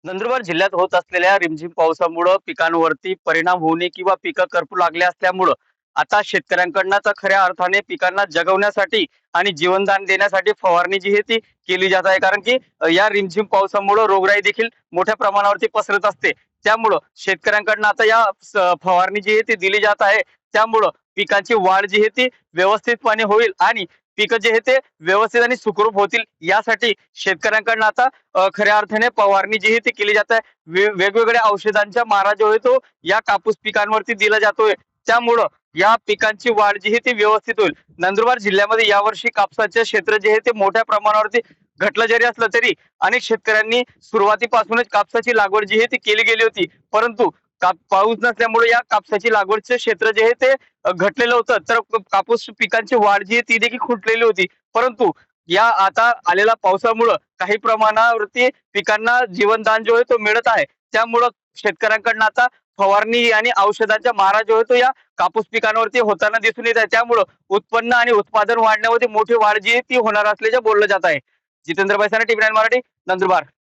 नंदुरबार जिल्ह्यात होत असलेल्या रिमझिम पावसामुळे पिकांवरती परिणाम होणे किंवा पिकं करपू लागले असल्यामुळं आता शेतकऱ्यांकडनं तर खऱ्या अर्थाने पिकांना जगवण्यासाठी आणि जीवनदान देण्यासाठी फवारणी जी आहे ती केली जात आहे. कारण की या रिमझिम पावसामुळे रोगराई देखील मोठ्या प्रमाणावरती पसरत असते. त्यामुळं शेतकऱ्यांकडनं आता या फवारणी जी आहे ती दिली जात आहे. त्यामुळं पिकांची वाढ जी आहे ती व्यवस्थितपणे होईल आणि पिकं जे आहे ते व्यवस्थित आणि सुखरूप होतील यासाठी शेतकऱ्यांकडनं आता खऱ्या अर्थाने फवारणी जी आहे ती केली जात आहे. वेगवेगळ्या औषधांच्या मारा जो आहे तो या कापूस पिकांवरती दिला जातोय. त्यामुळं या पिकांची वाढ जी आहे ती व्यवस्थित होईल. नंदुरबार जिल्ह्यामध्ये यावर्षी कापसाचे क्षेत्र जे आहे ते मोठ्या प्रमाणावरती घटलं जरी असलं तरी अनेक शेतकऱ्यांनी सुरुवातीपासूनच कापसाची लागवड जी आहे ती केली गेली होती. परंतु पाऊस नसल्यामुळे या कापसाची लागवडचे क्षेत्र जे आहे ते घटलेलं होतं. तर कापूस पिकांची वाढ जी आहे ती देखील खुंटलेली होती. परंतु या आता आलेल्या पावसामुळं काही प्रमाणावरती पिकांना जीवनदान जो आहे तो मिळत आहे. त्यामुळं शेतकऱ्यांकडनं आता फवारणी आणि औषधांचा मारा जो आहे तो या कापूस पिकांवरती होताना दिसून येत आहे. त्यामुळं उत्पन्न आणि उत्पादन वाढण्यामध्ये मोठी वाढ जी आहे ती होणार असल्याचे बोललं जात आहे. जितेंद्र बैसाने टीव्ही 9 मराठी, नंदुरबार.